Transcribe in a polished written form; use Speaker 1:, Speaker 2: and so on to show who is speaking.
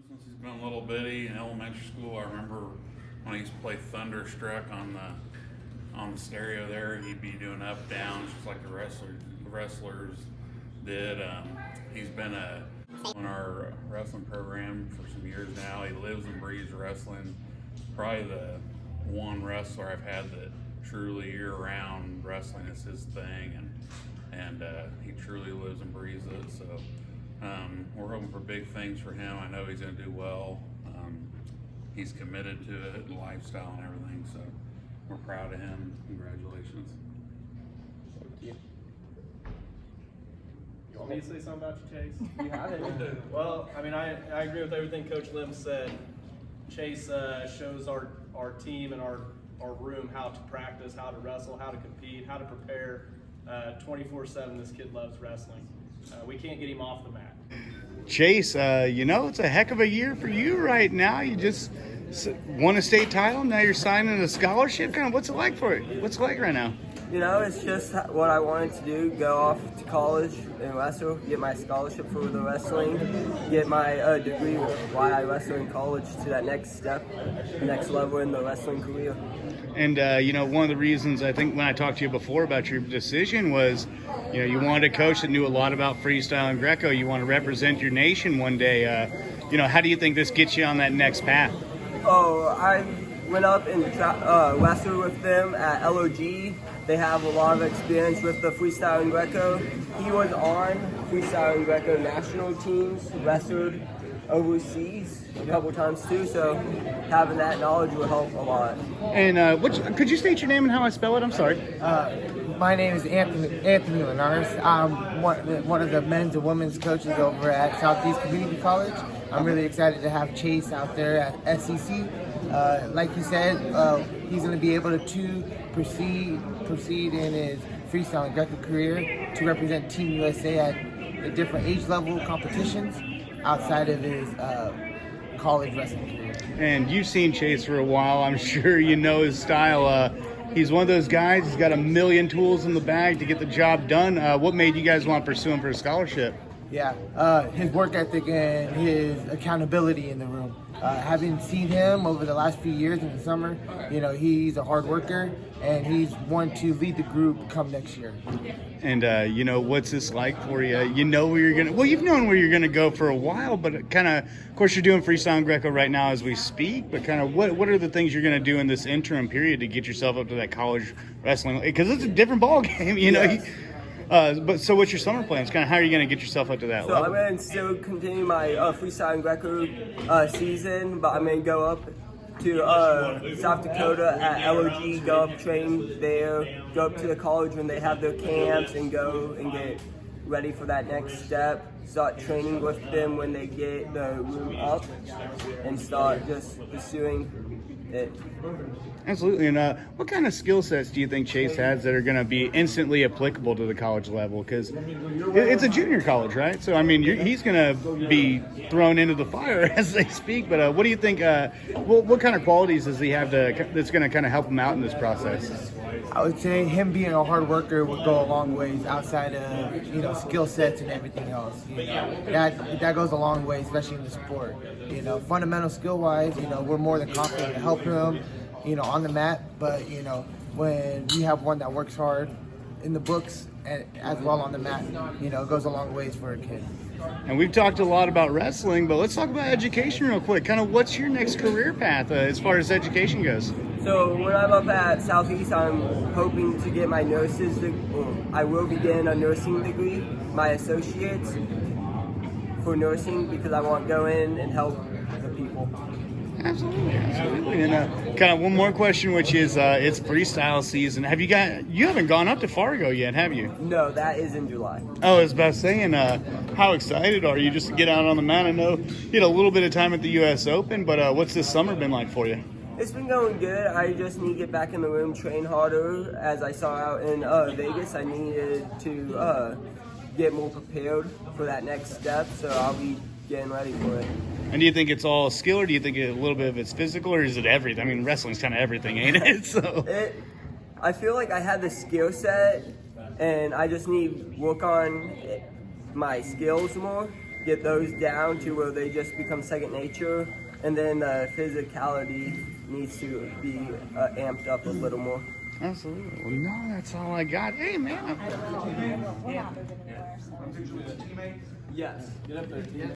Speaker 1: since he's been a little bitty in elementary school. I remember when I used to play Thunderstruck on the stereo there. He'd be doing up down just like the wrestlers did. He's been on our wrestling program for some years now. He lives and breathes wrestling. Probably the one wrestler I've had that truly year-round wrestling is his thing, and he truly lives and breathes it. So we're hoping for big things for him. I know he's going to do well. He's committed to it, and lifestyle and everything. So we're proud of him. Congratulations.
Speaker 2: Thank you. You want me to say something about you, Chase?
Speaker 3: You have it.
Speaker 2: Well, I mean, I agree with everything Coach Lim said. Chase shows our team and our room how to practice, how to wrestle, how to compete, how to prepare. 24/7, this kid loves wrestling. We can't get him off the mat.
Speaker 4: Chase, it's a heck of a year for you right now. You just won a state title. Now you're signing a scholarship. Kind of, what's it like for you? What's it like right now?
Speaker 3: It's just what I wanted to do, go off to college and wrestle, get my scholarship for the wrestling, get my degree while I wrestle in college to that next step, next level in the wrestling career.
Speaker 4: And, one of the reasons I think when I talked to you before about your decision was, you wanted a coach that knew a lot about freestyle and Greco. You want to represent your nation one day. How do you think this gets you on that next path?
Speaker 3: I went up and wrestled with them at LOG. They have a lot of experience with the freestyle and Greco. He was on freestyle and Greco national teams, wrestled overseas a couple times too, so having that knowledge will help a lot.
Speaker 4: And could you state your name and how I spell it? I'm sorry.
Speaker 5: My name is Anthony Linares. I'm one of the men's and women's coaches over at Southeast Community College. I'm really excited to have Chase out there at SCC. Like you said, he's going to be able to proceed in his freestyle and Greco career to represent Team USA at the different age level competitions outside of his college wrestling career.
Speaker 4: And you've seen Chase for a while. I'm sure you know his style. He's one of those guys. He's got a million tools in the bag to get the job done. What made you guys want to pursue him for a scholarship?
Speaker 5: Yeah, his work ethic and his accountability in the room. Having seen him over the last few years in the summer, he's a hard worker and he's one to lead the group come next year.
Speaker 4: And what's this like for you? You know where you're gonna. Well, you've known where you're gonna go for a while, but kind of course, you're doing freestyle and Greco right now as we speak. But kind of what are the things you're gonna do in this interim period to get yourself up to that college wrestling? Because it's a different ball game,
Speaker 3: Yes.
Speaker 4: But so what's your summer plans? Kind of how are you going to get yourself up to that level?
Speaker 3: I'm going to still continue my freestyle and Greco season, but I'm going to go up to South Dakota at LOG, go up train there, go up to the college when they have their camps and go and get ready for that next step. Start training with them when they get the room up and start just pursuing it.
Speaker 4: Absolutely. And what kind of skill sets do you think Chase has that are going to be instantly applicable to the college level? Because it's a junior college, right? So, I mean, he's going to be thrown into the fire as they speak. But what do you think, what kind of qualities does he have that's going to kind of help him out in this process?
Speaker 5: I would say him being a hard worker would go a long ways outside of, skill sets and everything else. That goes a long way, especially in the sport. Fundamental skill-wise, we're more than confident to help him, on the mat. But, when you have one that works hard in the books and as well on the mat, it goes a long ways for a kid.
Speaker 4: And we've talked a lot about wrestling, but let's talk about education real quick. Kind of what's your next career path as far as education goes?
Speaker 3: So when I'm up at Southeast, I'm hoping to get my I will be getting a nursing degree, my associates for nursing, because I want to go in and help the people.
Speaker 4: Absolutely. And kind of one more question, which is it's freestyle season. You haven't gone up to Fargo yet, have you?
Speaker 3: No, that is in July.
Speaker 4: Oh, I was about saying, how excited are you just to get out on the mat? I know you had a little bit of time at the U.S. Open, but what's this summer been like for you?
Speaker 3: It's been going good. I just need to get back in the room, train harder. As I saw out in Vegas, I needed to get more prepared for that next step, so I'll be getting ready for it.
Speaker 4: And do you think it's all skill, or do you think a little bit of it's physical, or is it everything? I mean, wrestling's kind of everything, ain't it? So
Speaker 3: I feel like I had the skill set, and I just need to work on my skills more. get those down to where they just become second nature, and then physicality needs to be amped up a little more.
Speaker 4: Absolutely. Well, no, that's all I got. Hey, man.
Speaker 6: We're not moving anywhere, so.
Speaker 3: Yes.
Speaker 2: Get up there, team.